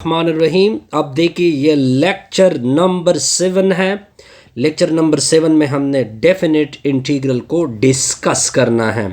रहीम। अब देखिए ये लेक्चर नंबर 7 है। लेक्चर नंबर 7 में हमने डेफिनेट इंटीग्रल को डिस्कस करना है।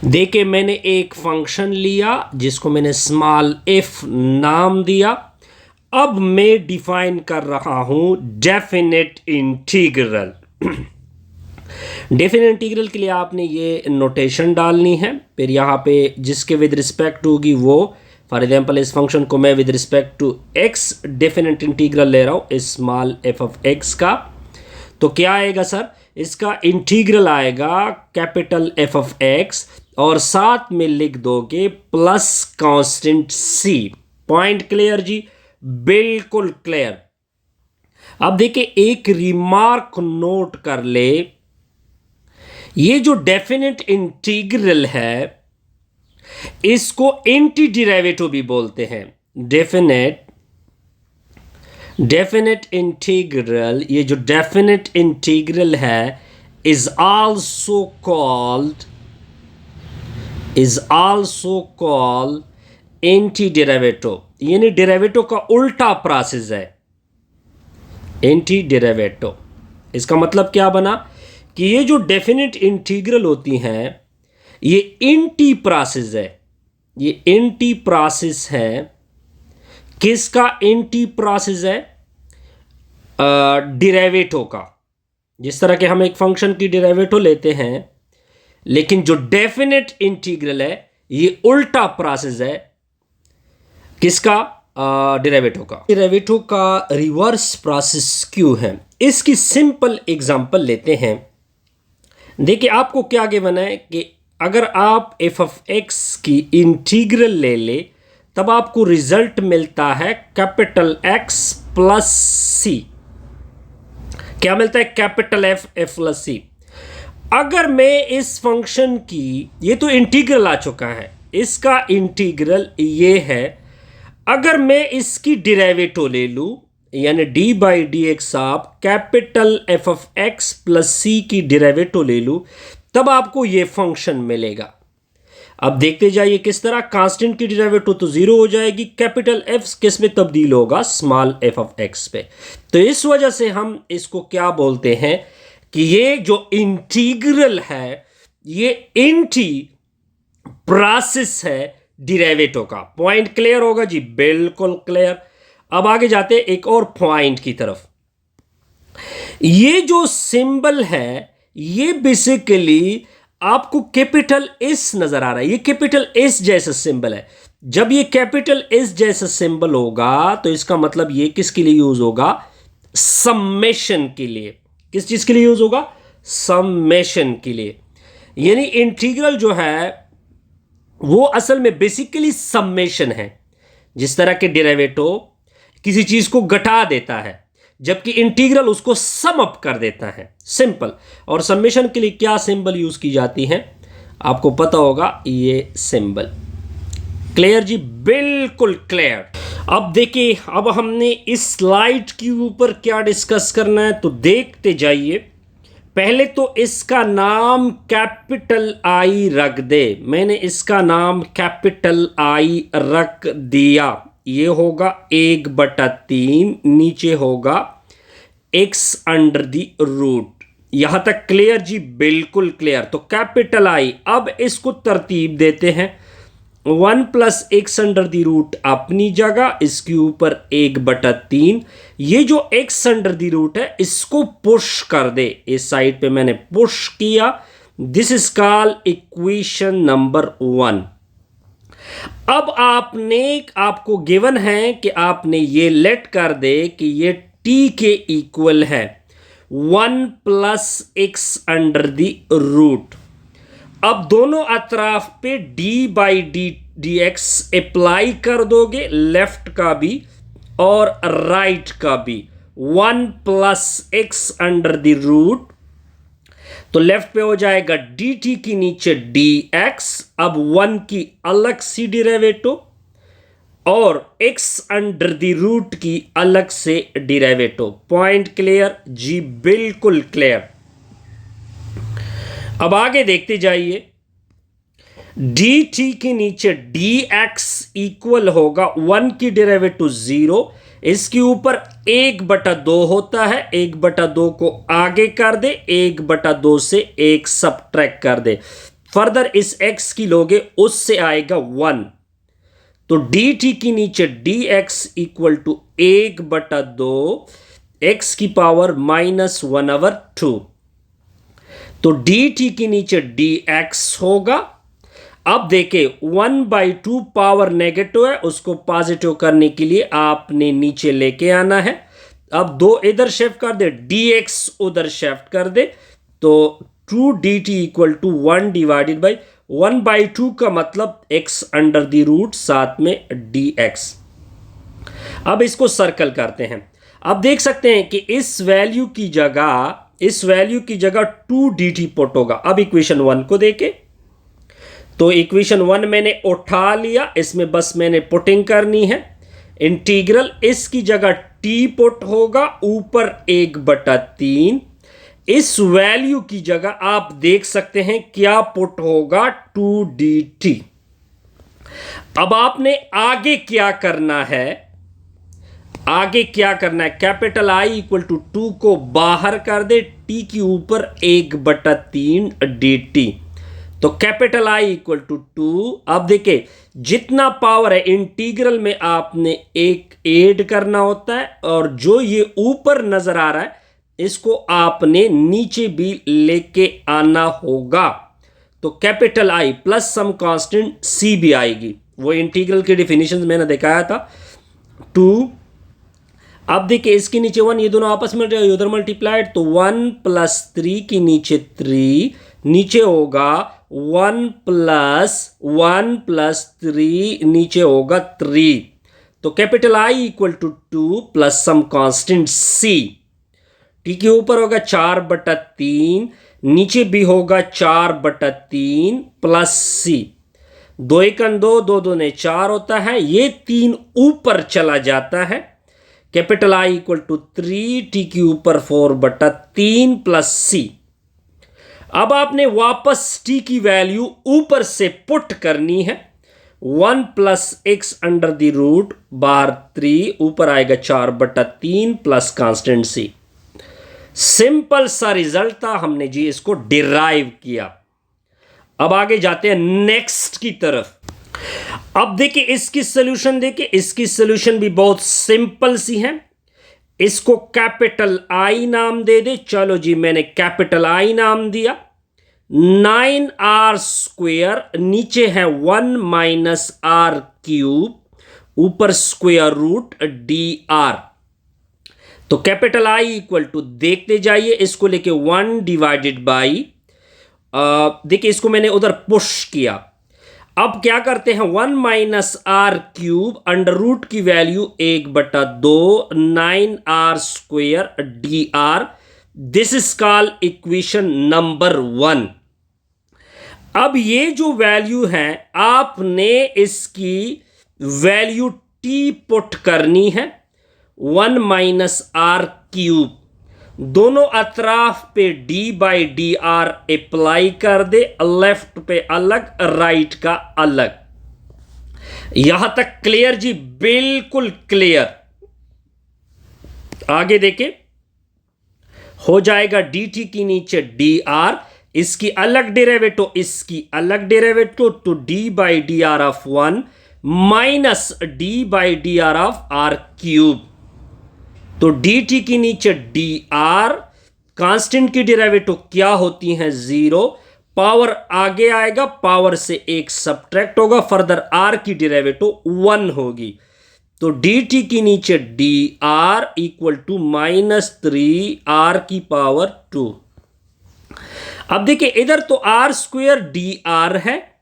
देखिए मैंने एक फंक्शन लिया जिसको मैंने स्मॉल एफ नाम दिया। अब मैं डिफाइन कर रहा हूं डेफिनेट इंटीग्रल। डेफिनेट इंटीग्रल के लिए आपने ये नोटेशन डालनी है, फिर यहाँ पे जिसके विद रिस्पेक्ट होगी वो, फॉर एग्जाम्पल इस फंक्शन को मैं with respect to x definite integral ले रहा हूँ स्मॉल एफ ऑफ एक्स का, तो क्या आएगा सर? इसका इंटीग्रल आएगा कैपिटल एफ ऑफ एक्स और साथ में लिख दोगे प्लस कांस्टेंट सी। पॉइंट क्लियर जी? बिल्कुल क्लियर। अब देखिए एक रिमार्क नोट कर ले, ये जो डेफिनेट इंटीग्रल है इसको एंटी डेरिवेटिव भी बोलते हैं। डेफिनेट इंटीग्रल, ये जो डेफिनेट इंटीग्रल है is also called anti derivative, यानी डेरिवेटिव का उल्टा प्रोसेस है एंटी डेरिवेटिव। इसका मतलब क्या बना कि ये जो डेफिनेट इंटीग्रल होती हैं ये एंटी प्रोसेस है। ये एंटी प्रोसेस है, किसका एंटी प्रोसेस है? डेरिवेटिव का। जिस तरह के हम एक फंक्शन की डेरिवेटिव लेते हैं, लेकिन जो डेफिनेट इंटीग्रल है ये उल्टा प्रोसेस है किसका? डेरिवेटिव का। डेरिवेटिव का रिवर्स प्रोसेस क्यों है? इसकी सिंपल एग्जांपल लेते हैं। देखिए आपको क्या गिवन है कि अगर आप एफ ऑफ एक्स की इंटीग्रल ले ले तब आपको रिजल्ट मिलता है कैपिटल एक्स प्लस सी। क्या मिलता है? कैपिटल एफ प्लस सी। अगर मैं इस फंक्शन की, ये तो इंटीग्रल आ चुका है, इसका इंटीग्रल ये है, अगर मैं इसकी डेरिवेटिव ले लूं यानी डी बाई डी एक्स आप capital F of x plus C की डेरिवेटिव ले लूं तब आपको ये फंक्शन मिलेगा। अब देखते जाइए किस तरह। कांस्टेंट की डेरिवेटिव तो जीरो हो जाएगी, कैपिटल एफ किस में तब्दील होगा? स्मॉल एफ ऑफ एक्स पे। तो इस वजह से हम इसको क्या बोलते हैं कि ये जो इंटीग्रल है ये एंटी प्रोसेस है डेरिवेटिव का। पॉइंट क्लियर होगा जी? बिल्कुल क्लियर। अब आगे जाते हैं एक और पॉइंट की तरफ। ये जो सिंबल है ये बेसिकली आपको कैपिटल एस नजर आ रहा है, ये कैपिटल एस जैसा सिंबल है। जब ये कैपिटल एस जैसा सिंबल होगा तो इसका मतलब ये किसके लिए यूज होगा? समेशन के लिए। किस चीज के लिए यूज होगा? समेशन के लिए। यानी इंटीग्रल जो है वो असल में बेसिकली समेशन है। जिस तरह के डेरिवेटिव किसी चीज को घटा देता है जबकि इंटीग्रल उसको सम अप कर देता है, सिंपल। और समेशन के लिए क्या सिंबल यूज की जाती है आपको पता होगा, ये सिंबल। क्लियर जी? बिल्कुल क्लियर। अब देखिए अब हमने इस स्लाइड के ऊपर क्या डिस्कस करना है तो देखते जाइए। पहले तो इसका नाम कैपिटल आई रख दे। मैंने इसका नाम कैपिटल आई रख दिया। ये होगा 1/3, नीचे होगा x अंडर द रूट। यहां तक क्लियर जी? बिल्कुल क्लियर। तो कैपिटल आई, अब इसको तरतीब देते हैं। 1 plus x under the root अपनी जगह, इसके ऊपर 1/3। ये जो x अंडर द रूट है इसको पुश कर दे, इस साइड पे मैंने पुश किया। This is called equation number 1। अब आपको गिवन है कि आपने ये लेट कर दे कि ये t के इक्वल है 1 plus x under the root. अब दोनों अतराफ पे d by d x apply कर दोगे, लेफ्ट का भी और राइट का भी। 1 plus x under the root, तो लेफ्ट पे हो जाएगा dt की नीचे dx। अब 1 की अलग सी डेरिवेटिव और x अंडर द रूट की अलग से डेरिवेटिव। पॉइंट क्लियर जी? बिल्कुल क्लियर। अब आगे देखते जाइए। डी टी के नीचे डी एक्स इक्वल होगा 1 की डेरिवेटिव 0, इसके ऊपर 1/2 होता है, 1/2 को आगे कर दे, 1/2 से 1 सबट्रैक्ट कर दे, फर्दर इस x की लोगे उससे आएगा 1। तो डी टी के नीचे d x equal to 1/2 x की पावर -1/2। तो डी टी के नीचे डी एक्स होगा। अब देखिए 1/2 पावर नेगेटिव है, उसको पॉजिटिव करने के लिए आपने नीचे लेके आना है। अब 2 इधर शिफ्ट कर दे, dx उधर शिफ्ट कर दे, तो 2dt equal to 1 divided by 1/2 का मतलब x अंडर द रूट साथ में dx। अब इसको सर्कल करते हैं। अब देख सकते हैं कि इस वैल्यू की जगह 2dt पुट होगा। अब इक्वेशन 1 को देखें, तो इक्वेशन 1 मैंने उठा लिया, इसमें बस मैंने पुटिंग करनी है। इंटीग्रल इसकी जगह t पुट होगा, ऊपर 1/3। इस वैल्यू की जगह आप देख सकते हैं क्या पुट होगा, 2dt। अब आपने आगे क्या करना है, कैपिटल I इक्वल टू 2 को बाहर कर दे, t के ऊपर 1/3 dt। तो कैपिटल I इक्वल टू 2। अब देखिए जितना पावर है इंटीग्रल में आपने एक ऐड करना होता है, और जो ये ऊपर नजर आ रहा है इसको आपने नीचे भी लेके आना होगा। तो capital I plus some constant C भी आएगी, वो इंटीग्रल की डिफिनीशन मैंने दिखाया था 2। अब देखिए इसके नीचे 1, ये दोनों आपस में उधर मल्टीप्लाइड, तो 1 + 3 के नीचे 3, नीचे होगा 1 + 3, नीचे होगा 3। तो capital I equal to 2 plus some constant C। T के ऊपर होगा 4/3, नीचे भी होगा 4/3 प्लस C। 2 × 2, 2 दूने 4 होता है, ये 3 ऊपर चला जाता है। Capital I equal to 3, t के ऊपर 4/3 प्लस C। अब आपने वापस t की वैल्यू ऊपर से पुट करनी है। 1 + x अंडर द रूट बार 3, ऊपर आएगा 4/3 प्लस कांस्टेंट C। सिंपल सा रिजल्ट था, हमने जी इसको डिराइव किया। अब आगे जाते हैं नेक्स्ट की तरफ। अब देखिए इसकी सॉल्यूशन, इसकी सॉल्यूशन भी बहुत सिंपल सी है। इसको कैपिटल I नाम दे दे। चलो जी मैंने कैपिटल I नाम दिया। 9r², नीचे है 1 - r³, ऊपर स्क्वायर रूट dr। तो कैपिटल I इक्वल टू, देखते जाइए इसको लेके 1 डिवाइडेड बाई, देखिए इसको मैंने उधर पुश किया। अब क्या करते हैं, 1 - r³ अंडर रूट की value 1/2 9r² dr। This is called equation number 1। अब ये जो वैल्यू है आपने इसकी वैल्यू t पुट करनी है। 1 - r³, दोनों अतराफ पे d/dr अप्लाई कर दे, लेफ्ट पे अलग, राइट का अलग। यहां तक क्लियर जी, बिल्कुल क्लियर। आगे देखे, हो जाएगा dt के नीचे dr, इसकी अलग डेरिवेटिव, इसकी अलग डेरिवेटिव, तो d/dr of 1 minus d/dr of r³। तो dt के नीचे dr, कांस्टेंट की डेरिवेटिव क्या होती है 0, पावर आगे आएगा, पावर से 1 सबट्रैक्ट होगा, फर्दर r की डेरिवेटिव 1 होगी। तो dt के नीचे dr इक्वल टू -3r²। अब देखिए इधर तो r² dr है।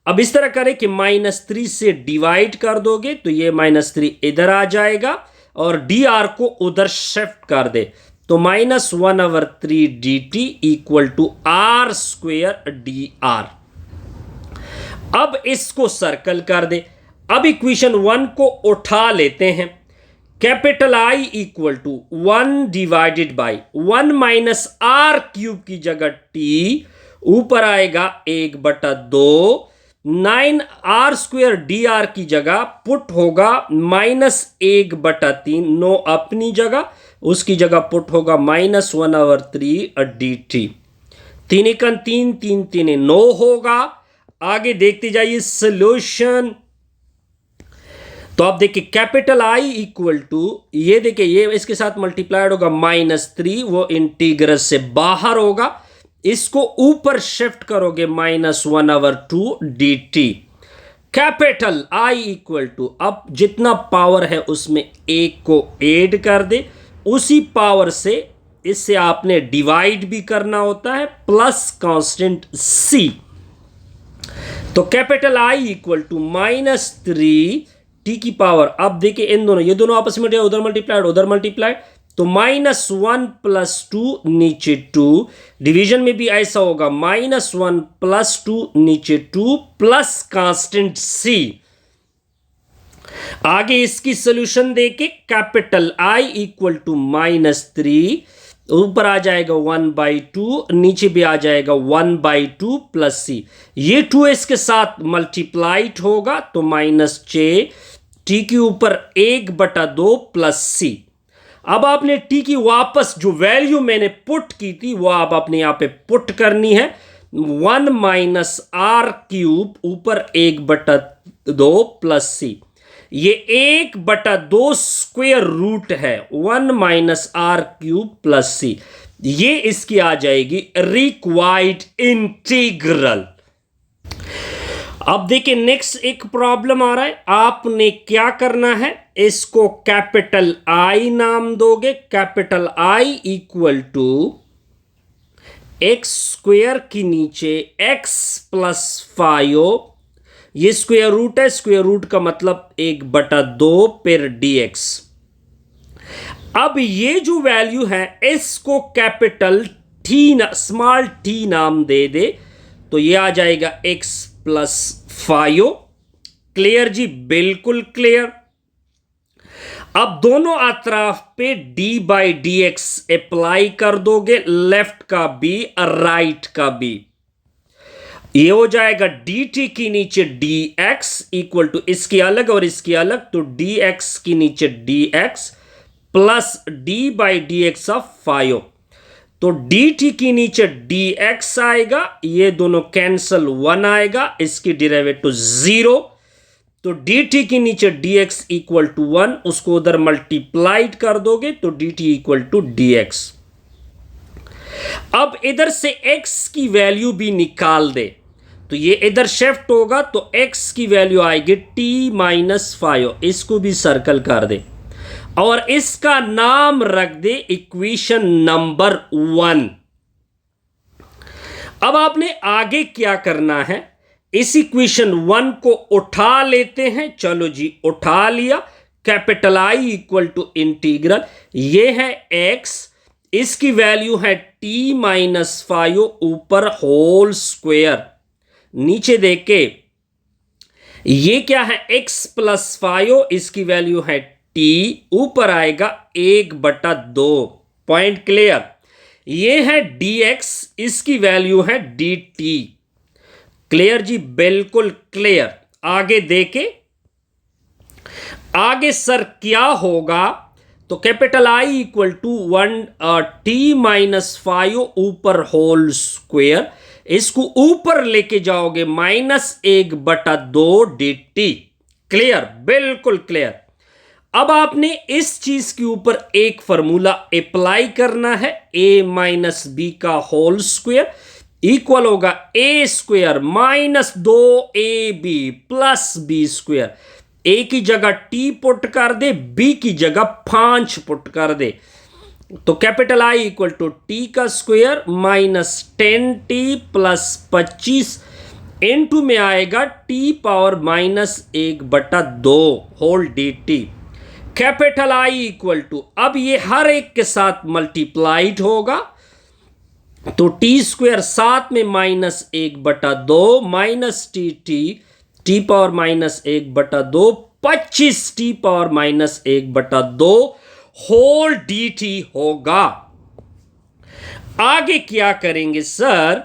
अब इस तरह करें कि -3 से डिवाइड कर दोगे तो ये -3 इधर आ जाएगा, और dr को उधर शिफ्ट कर दे, तो -1/3 dt equal to r² dr। अब इसको सर्कल कर दे। अब इक्वेशन 1 को उठा लेते हैं। Capital I equal to 1 divided by 1 - r³ की जगह t, ऊपर आएगा 1/2, 9r² dr की जगह पुट होगा -1/3, नो अपनी जगह, उसकी जगह पुट होगा -1/3 dt। 3 एकन 3, 3 3 9 होगा। आगे देखते जाइए सोल्यूशन। तो आप देखिए कैपिटल आई इक्वल टू, ये देखिए ये इसके साथ मल्टीप्लाइड होगा -3, वो इंटीग्रल से बाहर होगा, इसको ऊपर शिफ्ट करोगे -1/2 dt। Capital I equal to, अब जितना पावर है उसमें एक को ऐड कर दे, उसी पावर से इससे आपने डिवाइड भी करना होता है, प्लस कांस्टेंट c। तो capital I equal to -3 t की पावर, अब देखिए इन दोनों, ये दोनों आपस में उधर मल्टीप्लाइड उधर मल्टीप्लाइड, तो -1 + 2 नीचे 2, डिवीजन में भी ऐसा होगा -1 + 2 नीचे 2 प्लस कांस्टेंट c। आगे इसकी सोल्यूशन देके कैपिटल आई इक्वल टू -3, ऊपर आ जाएगा 1/2, नीचे भी आ जाएगा 1/2 प्लस c, ये 2 इसके साथ मल्टीप्लाइड होगा तो -6, टी के ऊपर 1/2 प्लस c। अब आपने टी की वापस जो वैल्यू मैंने पुट की थी वो आप अपने यहां पे पुट करनी है, 1 - r³ ऊपर 1/2 प्लस c, ये 1/2 स्क्वायर रूट है 1 - r³ प्लस c, ये इसकी आ जाएगी रिक्वायर्ड इंटीग्रल। अब देखिए नेक्स्ट एक प्रॉब्लम आ रहा है, आपने क्या करना है, इसको कैपिटल आई नाम दोगे, capital I equal to x² की नीचे x + 5, ये स्क्वायर रूट है, स्क्वायर रूट का मतलब 1/2 पर dx। अब ये जो वैल्यू है इसको कैपिटल स्मॉल t नाम दे दे, तो ये आ जाएगा x + 5। क्लियर जी, बिल्कुल क्लियर। अब दोनों अतराफ पे d/dx अप्लाई कर दोगे, लेफ्ट का भी राइट का भी, ये हो जाएगा dt की नीचे dx इक्वल टू इसकी अलग और इसकी अलग, तो dx की नीचे dx प्लस d/dx ऑफ 5, तो dt की नीचे dx आएगा, ये दोनों कैंसल 1 आएगा, इसकी डेरिवेटिव 0, तो dt की नीचे dx इक्वल टू 1, उसको उधर मल्टीप्लाइड कर दोगे तो dt इक्वल टू dx। अब इधर से x की वैल्यू भी निकाल दे, तो ये इधर शिफ्ट होगा तो x की वैल्यू आएगी t - 5, इसको भी सर्कल कर दे और इसका नाम रख दे इक्वेशन नंबर 1। अब आपने आगे क्या करना है, इस इक्वेशन 1 को उठा लेते हैं, चलो जी उठा लिया, capital I equal to integral, ये है x, इसकी वैल्यू है t - 5 ऊपर होल स्क्वायर, नीचे देखे ये क्या है x + 5, इसकी वैल्यू है t, ऊपर आएगा 1/2। Point clear. ये है dx, इसकी वैल्यू है dt। क्लियर जी, बिल्कुल क्लियर। आगे देखे, आगे सर क्या होगा, तो capital I equal to 1 t - 5 ऊपर होल स्क्वायर, इसको ऊपर लेके जाओगे -1/2 dt। क्लियर, बिल्कुल क्लियर। अब आपने इस चीज के ऊपर एक फॉर्मूला अप्लाई करना है, a - b का होल स्क्वायर इक्वल होगा a² - 2ab plus b²। a की जगह t पुट कर दे, b की जगह 5 पुट कर दे, तो capital I equal to t का स्क्वायर -10t प्लस 25 इनटू में आएगा t power -1/2 whole dt। Capital I equal to, अब ये हर एक के साथ मल्टीप्लाइड होगा, तो t² साथ में -1/2 -t power -1/2 25t power -1/2 whole dt होगा। आगे क्या करेंगे सर,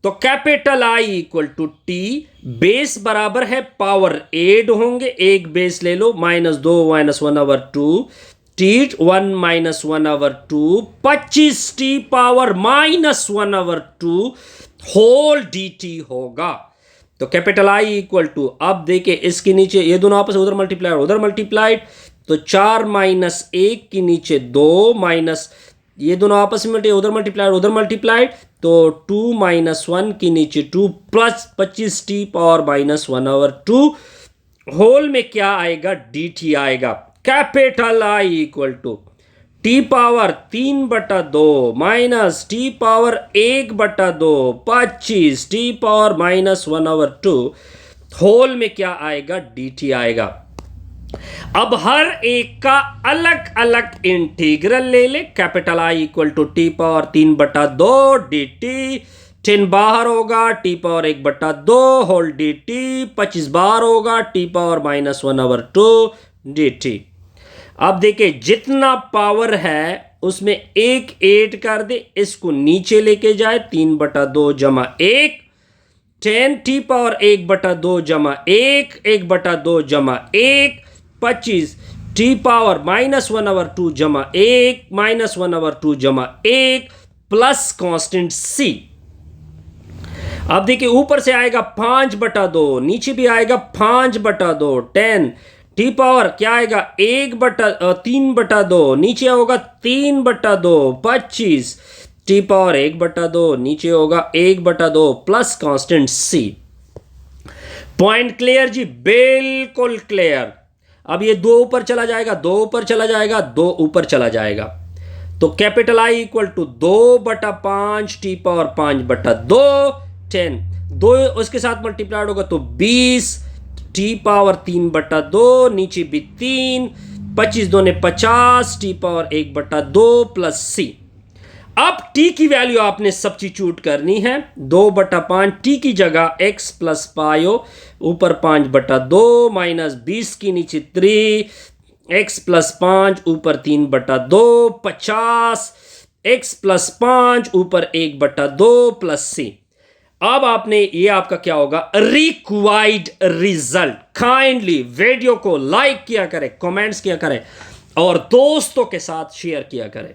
तो capital I equal to t, base बराबर है पावर एड होंगे, एक बेस ले लो, -2 - 1/2 t 1 - 1/2 25 t power -1/2 whole d t होगा। तो कैपिटल आई इक्वल टू, अब देखिए इसके नीचे ये दोनों आपस में उधर मल्टीप्लाइड उधर मल्टीप्लाइड, तो 4 - 1 के नीचे 2 माइनस ये दोनों आपस में उधर मल्टीप्लाइड, तो 2 - 1 के नीचे 2 प्लस 25 टी पावर -1/2 होल में क्या आएगा, डी टी आएगा। Capital I equal to t power 3/2 minus t power 1/2 25 t power -1/2 whole में क्या आएगा, डी टी आएगा। अब हर एक का अलग अलग इंटीग्रल ले ले। Capital I equal to t power 3/2 d t, 10 बाहर होगा, t power 1/2 whole d t, 25 बाहर होगा, टी पावर -1/2 डी टी। अब देखिए जितना पावर है उसमें एक ऐड कर दे, इसको नीचे लेके जाए, 3/2 जमा 1, 10 टी पावर 1/2 जमा 1, 1/2 जमा 1, 25 टी पावर -1/2 जमा 1 -1/2 जमा 1 प्लस कांस्टेंट सी। अब देखिए ऊपर से आएगा 5/2, नीचे भी आएगा 5/2, 10 टी पावर क्या आएगा 3/2, नीचे होगा 3/2, 25 टी पावर 1/2, नीचे होगा 1/2 प्लस कांस्टेंट सी। पॉइंट क्लियर जी, बिल्कुल क्लियर। अब ये 2 ऊपर चला जाएगा, 2 ऊपर चला जाएगा, 2 ऊपर चला जाएगा, तो कैपिटल आई इक्वल टू 2/5 टी पावर 5/2, 10 2 उसके साथ मल्टीप्लाइड होगा तो 20 टी पावर 3/2, नीचे भी 3, 25 दूने 50 टी पावर 1/2 प्लस सी। अब टी की वैल्यू आपने सब्स्टिट्यूट करनी है, 2/5 टी की जगह x प्लस पायो, ऊपर 5/2 माइनस 20 की नीचे 3 x प्लस 5 ऊपर 3/2 50 x प्लस 5 ऊपर 1/2 प्लस सी। अब आपने ये आपका क्या होगा, रिक्वायर्ड रिजल्ट। काइंडली वीडियो को लाइक किया करें, कमेंट्स किया करें और दोस्तों के साथ शेयर किया करें।